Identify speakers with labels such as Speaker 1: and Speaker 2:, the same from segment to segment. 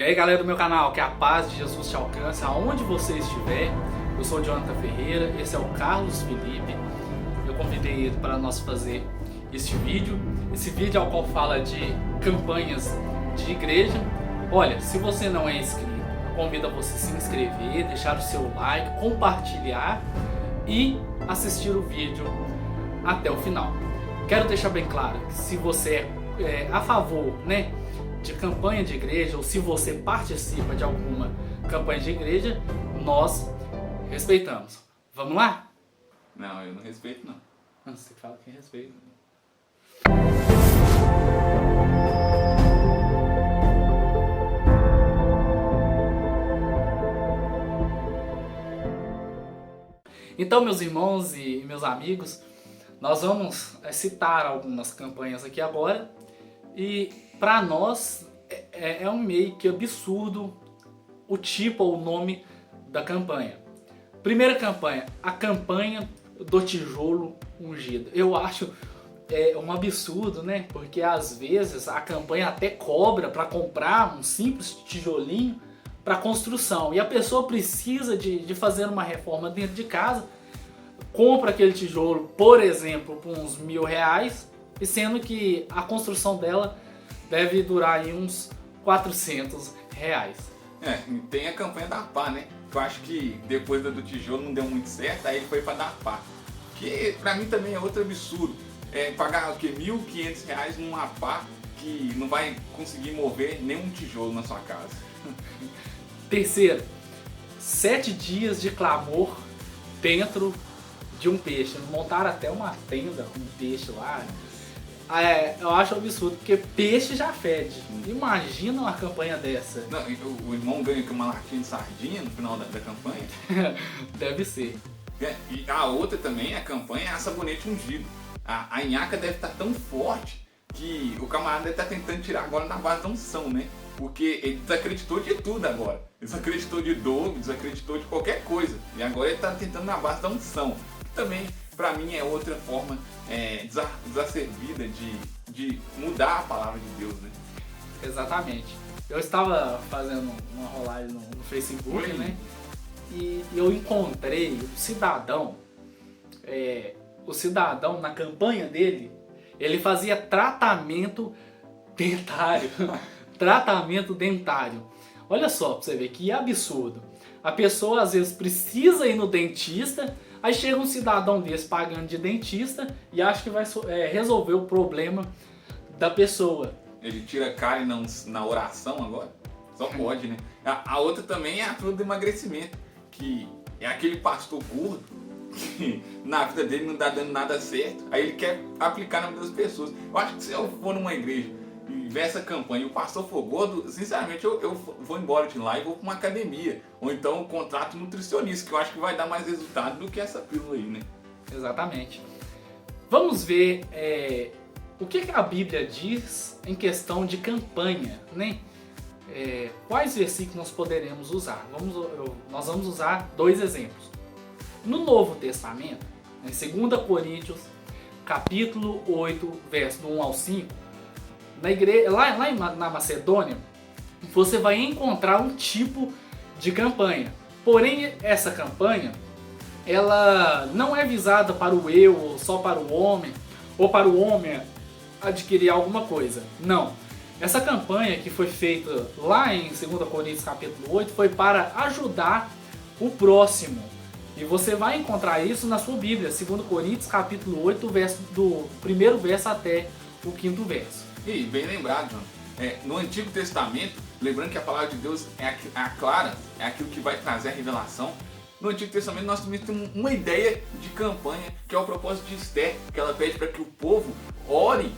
Speaker 1: E aí galera do meu canal, que a paz de Jesus te alcance aonde você estiver. Eu sou o Jonathan Ferreira, esse é o Carlos Felipe. Eu convidei ele para nós fazer este vídeo. Esse vídeo é o qual fala de campanhas de igreja. Olha, se você não é inscrito, eu convido a você se inscrever, deixar o seu like, compartilhar e assistir o vídeo até o final. Quero deixar bem claro que se você é a favor, de campanha de igreja, ou se você participa de alguma campanha de igreja, nós respeitamos. Vamos lá?
Speaker 2: Não, eu não respeito não.
Speaker 1: Não, você fala que respeita. Então, meus irmãos e meus amigos, nós vamos citar algumas campanhas aqui agora. E para nós é um meio que absurdo o tipo ou o nome da campanha. Primeira campanha, a campanha do tijolo ungido. Eu acho um absurdo, porque às vezes a campanha até cobra para comprar um simples tijolinho para construção. E a pessoa precisa de fazer uma reforma dentro de casa, compra aquele tijolo, por exemplo, por uns R$1.000, e sendo que a construção dela deve durar aí uns R$400.
Speaker 2: Tem a campanha da pá, né? Eu acho que depois da do tijolo não deu muito certo, aí ele foi pra dar pá. Que pra mim também é outro absurdo. Pagar o quê? R$1.500 numa pá que não vai conseguir mover nenhum tijolo na sua casa.
Speaker 1: Terceiro, 7 dias de clamor dentro de um peixe. Montaram até uma tenda com um peixe lá. Eu acho absurdo, porque peixe já fede. Imagina uma campanha dessa.
Speaker 2: Não, o irmão ganha com uma latinha de sardinha no final da campanha.
Speaker 1: Deve ser.
Speaker 2: E a outra também, a campanha, é a sabonete ungido. A nhaca deve estar tão forte que o camarada deve estar tentando tirar agora na base da unção, né? Porque ele desacreditou de tudo agora. Desacreditou de dor, desacreditou de qualquer coisa. E agora ele está tentando na base da unção. Que também, pra mim, é outra forma desacervida de mudar a palavra de Deus, né?
Speaker 1: Exatamente. Eu estava fazendo uma rolagem no Facebook, E eu encontrei um cidadão. O cidadão, na campanha dele, ele fazia tratamento dentário. Tratamento dentário. Olha só pra você ver que absurdo. A pessoa às vezes precisa ir no dentista, aí chega um cidadão desse pagando de dentista e acha que vai resolver o problema da pessoa.
Speaker 2: Ele tira cárie na oração agora? Só pode, né? A outra também é a fila do emagrecimento, que é aquele pastor gordo que na vida dele não tá dando nada certo, aí ele quer aplicar na vida das pessoas. Eu acho que se eu for numa igreja e ver essa campanha e o pastor for gordo, sinceramente eu vou embora de lá e vou para uma academia, ou então um contrato nutricionista, que eu acho que vai dar mais resultado do que essa pílula aí, né?
Speaker 1: Exatamente. Vamos ver o que a Bíblia diz em questão de campanha, quais versículos nós poderemos usar? Nós vamos usar 2 exemplos. No Novo Testamento, em 2 Coríntios, capítulo 8, verso do 1 ao 5, na igreja, lá na Macedônia, você vai encontrar um tipo de campanha. Porém, essa campanha, ela não é visada para o eu, ou só para o homem, ou para o homem adquirir alguma coisa. Não. Essa campanha que foi feita lá em 2 Coríntios capítulo 8 foi para ajudar o próximo. E você vai encontrar isso na sua Bíblia, 2 Coríntios capítulo 8, do primeiro verso até o 5º verso.
Speaker 2: E bem lembrado, João. No Antigo Testamento, lembrando que a palavra de Deus é a clara, é aquilo que vai trazer a revelação. No Antigo Testamento nós também temos uma ideia de campanha, que é o propósito de Esther, que ela pede para que o povo ore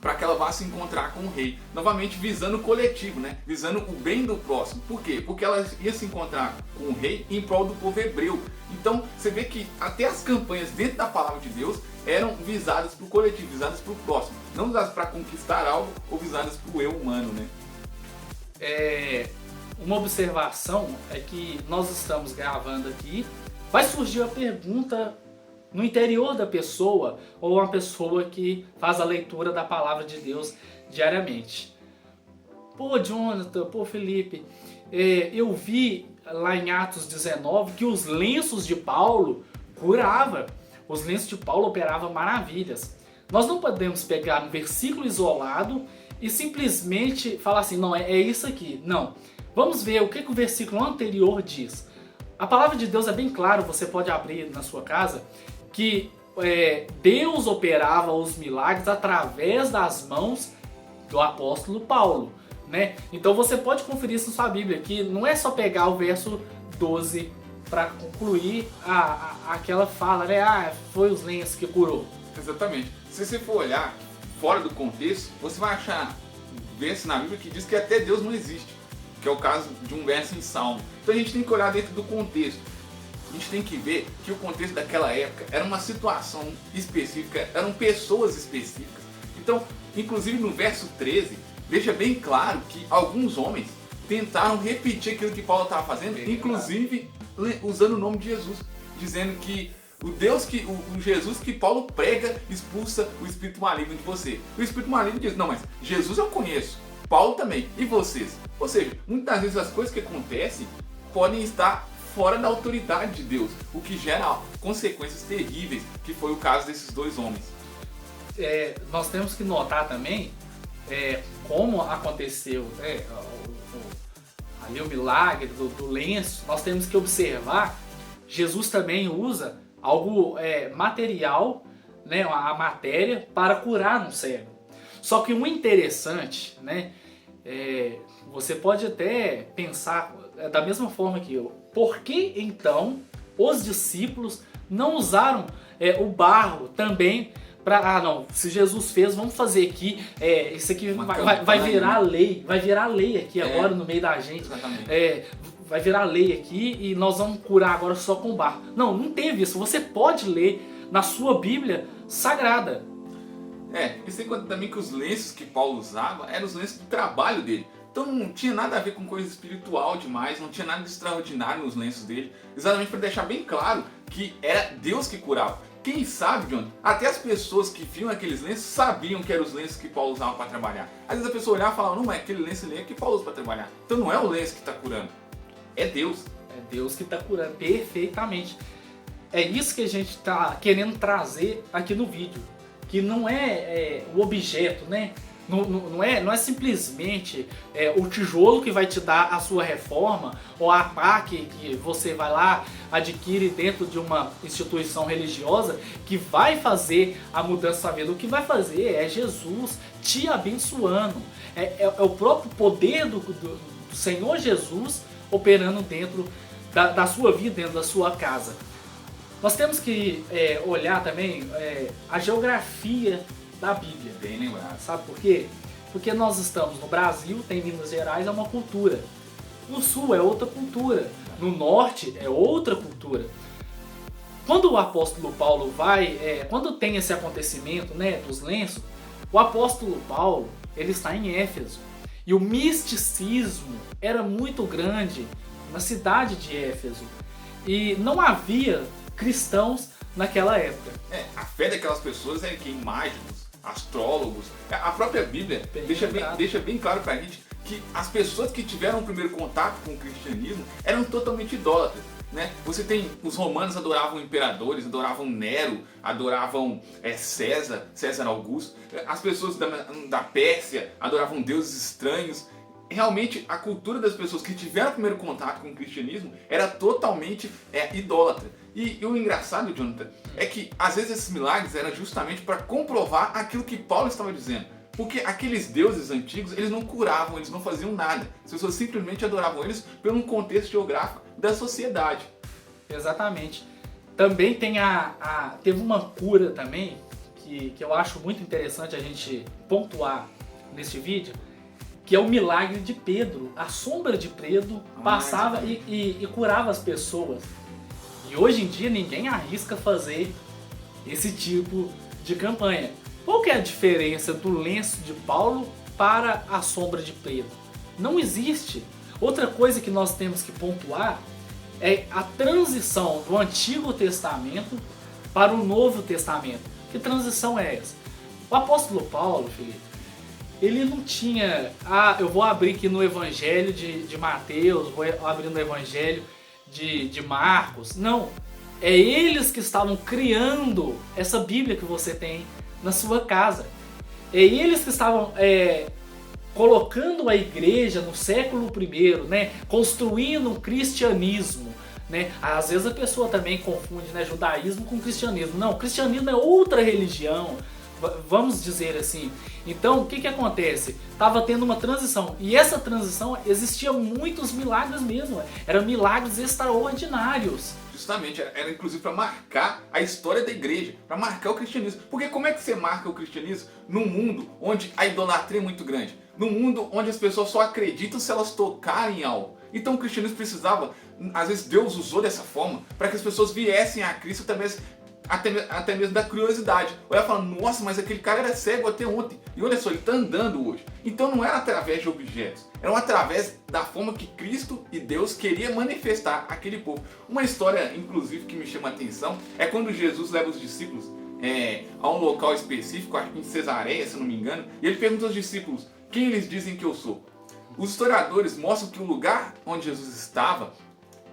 Speaker 2: para que ela vá se encontrar com o rei. Novamente visando o coletivo, visando o bem do próximo. Por quê? Porque ela ia se encontrar com o rei em prol do povo hebreu. Então você vê que até as campanhas dentro da palavra de Deus eram visadas para o coletivo, visadas para o próximo. Não visadas para conquistar algo ou visadas para o eu humano,
Speaker 1: Uma observação é que nós estamos gravando aqui, vai surgir a pergunta no interior da pessoa, ou uma pessoa que faz a leitura da palavra de Deus diariamente. pô Jonathan, pô Felipe, eu vi lá em Atos 19 que os lenços de Paulo curava, os lenços de Paulo operavam maravilhas. Nós não podemos pegar um versículo isolado e simplesmente falar assim, não, é isso aqui. Não. Vamos ver o que o versículo anterior diz. A palavra de Deus é bem clara, você pode abrir na sua casa, que Deus operava os milagres através das mãos do apóstolo Paulo, né? Então você pode conferir isso na sua Bíblia, que não é só pegar o verso 12 para concluir aquela fala, né? Foi os lenços que curou.
Speaker 2: Exatamente. Se você for olhar fora do contexto, você vai achar verso na Bíblia que diz que até Deus não existe, que é o caso de um verso em Salmo. Então a gente tem que olhar dentro do contexto. A gente tem que ver que o contexto daquela época era uma situação específica, eram pessoas específicas. Então, inclusive no verso 13, deixa bem claro que alguns homens tentaram repetir aquilo que Paulo estava fazendo, inclusive usando o nome de Jesus, dizendo que o Jesus que Paulo prega expulsa o espírito maligno de você. O espírito maligno diz, não, mas Jesus eu conheço, Paulo também, e vocês? Ou seja, muitas vezes as coisas que acontecem podem estar fora da autoridade de Deus, o que gera consequências terríveis, que foi o caso desses dois homens.
Speaker 1: Nós temos que notar também como aconteceu ali o milagre do lenço. Nós temos que observar, Jesus também usa algo material, né, a matéria, para curar um cego. Só que o interessante, né, você pode até pensar da mesma forma que eu, por que então os discípulos não usaram o barro também para, não, se Jesus fez, vamos fazer aqui, isso aqui vai virar lei, vai virar lei aqui agora no meio da gente. Vai virar lei aqui e nós vamos curar agora só com barro. Não teve isso. Você pode ler na sua Bíblia sagrada.
Speaker 2: E sem conta também que os lenços que Paulo usava eram os lenços do trabalho dele. Então não tinha nada a ver com coisa espiritual demais, não tinha nada de extraordinário nos lenços dele. Exatamente para deixar bem claro que era Deus que curava. Quem sabe, John, até as pessoas que viam aqueles lenços sabiam que eram os lenços que Paulo usava para trabalhar. Às vezes a pessoa olhava e falava, não, mas aquele lenço ali é que Paulo usa para trabalhar. Então não é o lenço que está curando, é Deus.
Speaker 1: É Deus que está curando perfeitamente. É isso que a gente está querendo trazer aqui no vídeo. Que não é o objeto, né? Não é simplesmente o tijolo que vai te dar a sua reforma, ou a pá que você vai lá, adquire dentro de uma instituição religiosa, que vai fazer a mudança da sua vida. O que vai fazer é Jesus te abençoando. É o próprio poder do Senhor Jesus operando dentro da sua vida, dentro da sua casa. Nós temos que olhar também a geografia da Bíblia.
Speaker 2: Bem lembrado.
Speaker 1: Sabe por quê? Porque nós estamos no Brasil, tem Minas Gerais, é uma cultura. No Sul é outra cultura. No Norte é outra cultura. Quando o apóstolo Paulo quando tem esse acontecimento, né, dos lenços, o apóstolo Paulo, ele está em Éfeso. E o misticismo era muito grande na cidade de Éfeso. E não havia cristãos naquela época.
Speaker 2: A fé daquelas pessoas é que mágicos, astrólogos, a própria Bíblia deixa bem claro pra gente que as pessoas que tiveram o primeiro contato com o cristianismo eram totalmente idólatras, né? Você tem, os romanos adoravam imperadores, adoravam Nero, adoravam César Augusto, as pessoas da Pérsia adoravam deuses estranhos. Realmente a cultura das pessoas que tiveram o primeiro contato com o cristianismo era totalmente idólatra. E o engraçado, Jonathan, é que às vezes esses milagres eram justamente para comprovar aquilo que Paulo estava dizendo. Porque aqueles deuses antigos, eles não curavam, eles não faziam nada. As pessoas simplesmente adoravam eles pelo contexto geográfico da sociedade.
Speaker 1: Exatamente. Também tem teve uma cura também, que eu acho muito interessante a gente pontuar neste vídeo, que é o milagre de Pedro. A sombra de Pedro passava e curava as pessoas. E hoje em dia ninguém arrisca fazer esse tipo de campanha. Qual que é a diferença do lenço de Paulo para a sombra de Pedro? Não existe. Outra coisa que nós temos que pontuar é a transição do Antigo Testamento para o Novo Testamento. Que transição é essa? O apóstolo Paulo, Felipe, ele não tinha, eu vou abrir aqui no Evangelho de Mateus, vou abrir no Evangelho de Marcos. Não, é eles que estavam criando essa Bíblia que você tem na sua casa. É eles que estavam colocando a igreja no século I, né, construindo o cristianismo. Né? Às vezes a pessoa também confunde, né, judaísmo com cristianismo. Não, o cristianismo é outra religião, vamos dizer assim. Então, o que acontece? Estava tendo uma transição, e essa transição existia muitos milagres mesmo, eram milagres extraordinários.
Speaker 2: Justamente, era inclusive para marcar a história da igreja, para marcar o cristianismo. Porque como é que você marca o cristianismo num mundo onde a idolatria é muito grande? Num mundo onde as pessoas só acreditam se elas tocarem algo. Então o cristianismo precisava, às vezes Deus usou dessa forma, para que as pessoas viessem a Cristo até mesmo da curiosidade. Olha falando, nossa, mas aquele cara era cego até ontem. E olha só, ele está andando hoje. Então não era através de objetos, era através da forma que Cristo e Deus queria manifestar aquele povo. Uma história, inclusive, que me chama a atenção é quando Jesus leva os discípulos a um local específico, acho que em Cesareia, se não me engano, e ele pergunta aos discípulos, quem eles dizem que eu sou? Os historiadores mostram que o lugar onde Jesus estava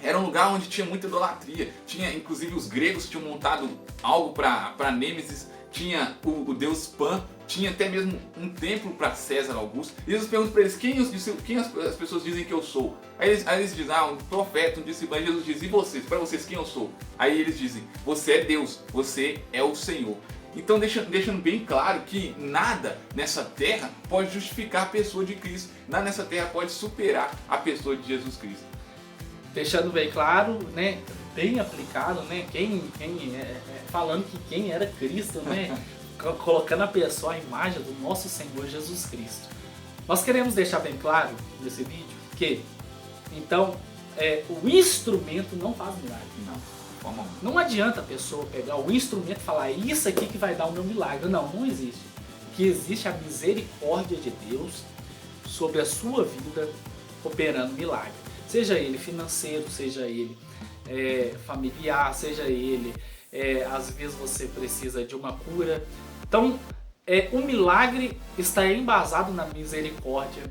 Speaker 2: era um lugar onde tinha muita idolatria. Tinha, inclusive, os gregos tinham montado algo para Nêmesis, tinha o deus Pan, tinha até mesmo um templo para César Augusto. E Jesus pergunta para eles, quem as pessoas dizem que eu sou? Aí eles dizem, um profeta, um discípulo. Aí Jesus diz, e vocês? Para vocês, quem eu sou? Aí eles dizem, você é Deus, você é o Senhor. Então deixando bem claro que nada nessa terra pode justificar a pessoa de Cristo. Nada nessa terra pode superar a pessoa de Jesus Cristo.
Speaker 1: Deixando bem claro, né, bem aplicado, né, falando que quem era Cristo, né, colocando a pessoa à imagem do nosso Senhor Jesus Cristo. Nós queremos deixar bem claro nesse vídeo que, então, o instrumento não faz milagre. Não adianta a pessoa pegar o instrumento e falar, é isso aqui que vai dar o meu milagre. Não existe. O que existe é a misericórdia de Deus sobre a sua vida operando milagre. Seja ele financeiro, seja ele familiar, seja ele, às vezes você precisa de uma cura. Então, o milagre está embasado na misericórdia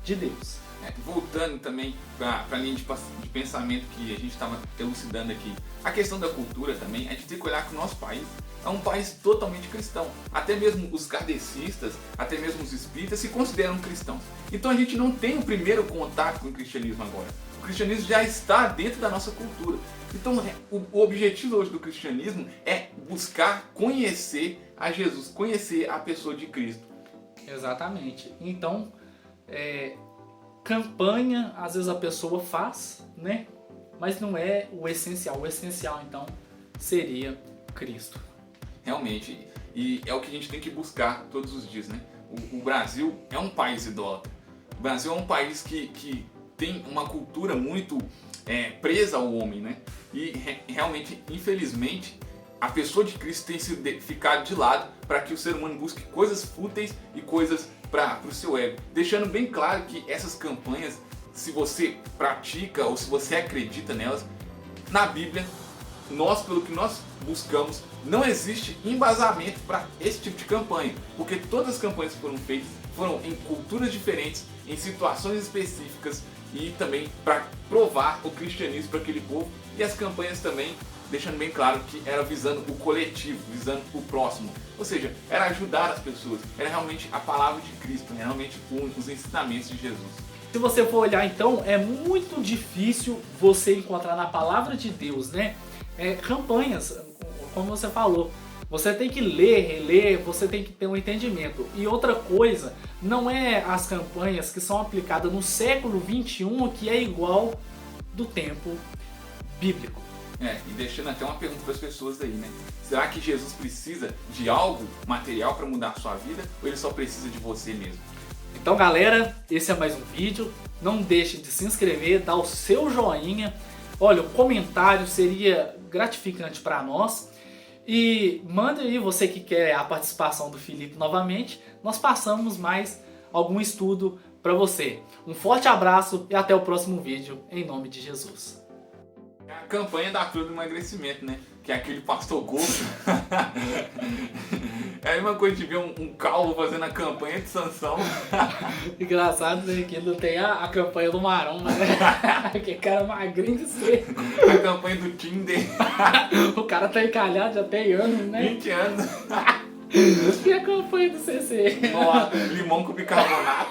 Speaker 1: de Deus.
Speaker 2: Voltando também para a linha de pensamento que a gente estava elucidando aqui, a questão da cultura também, a gente tem que olhar que o nosso país é um país totalmente cristão. Até mesmo os kardecistas, até mesmo os espíritas se consideram cristãos. Então a gente não tem o primeiro contato com o cristianismo agora. O cristianismo já está dentro da nossa cultura. Então o objetivo hoje do cristianismo é buscar conhecer a Jesus, conhecer a pessoa de Cristo.
Speaker 1: Exatamente. Então, campanha, às vezes a pessoa faz, né? Mas não é o essencial. O essencial, então, seria Cristo.
Speaker 2: Realmente. E é o que a gente tem que buscar todos os dias, né? O Brasil é um país idólatra. O Brasil é um país que tem uma cultura muito presa ao homem, né? E realmente, infelizmente, a pessoa de Cristo tem sido ficado de lado para que o ser humano busque coisas fúteis e coisas para o seu ego. Deixando bem claro que essas campanhas, se você pratica ou se você acredita nelas, na Bíblia, pelo que nós buscamos, não existe embasamento para esse tipo de campanha. Porque todas as campanhas que foram feitas foram em culturas diferentes, em situações específicas e também para provar o cristianismo para aquele povo. E as campanhas também, deixando bem claro que era visando o coletivo, visando o próximo. Ou seja, era ajudar as pessoas, era realmente a palavra de Cristo, era realmente os ensinamentos de Jesus.
Speaker 1: Se você for olhar, então, é muito difícil você encontrar na palavra de Deus, né, campanhas, como você falou. Você tem que ler, reler, você tem que ter um entendimento. E outra coisa, não é as campanhas que são aplicadas no século XXI que é igual do tempo bíblico.
Speaker 2: E deixando até uma pergunta para as pessoas aí, né? Será que Jesus precisa de algo material para mudar a sua vida ou ele só precisa de você mesmo?
Speaker 1: Então, galera, esse é mais um vídeo. Não deixe de se inscrever, dar o seu joinha. Olha, o comentário seria gratificante para nós. E manda aí, você que quer a participação do Felipe novamente, nós passamos mais algum estudo para você. Um forte abraço e até o próximo vídeo, em nome de Jesus.
Speaker 2: É a campanha da cura do emagrecimento, né? Que é aquele pastor gordo. É a mesma coisa de ver um calvo fazendo a campanha de Sansão.
Speaker 1: Engraçado, né, que não tem a campanha do Maromba, né? Que cara magrinho de ser.
Speaker 2: A campanha do Tinder.
Speaker 1: O cara tá encalhado já tem anos, né?
Speaker 2: 20 anos.
Speaker 1: E a campanha do CC?
Speaker 2: Limão com bicarbonato.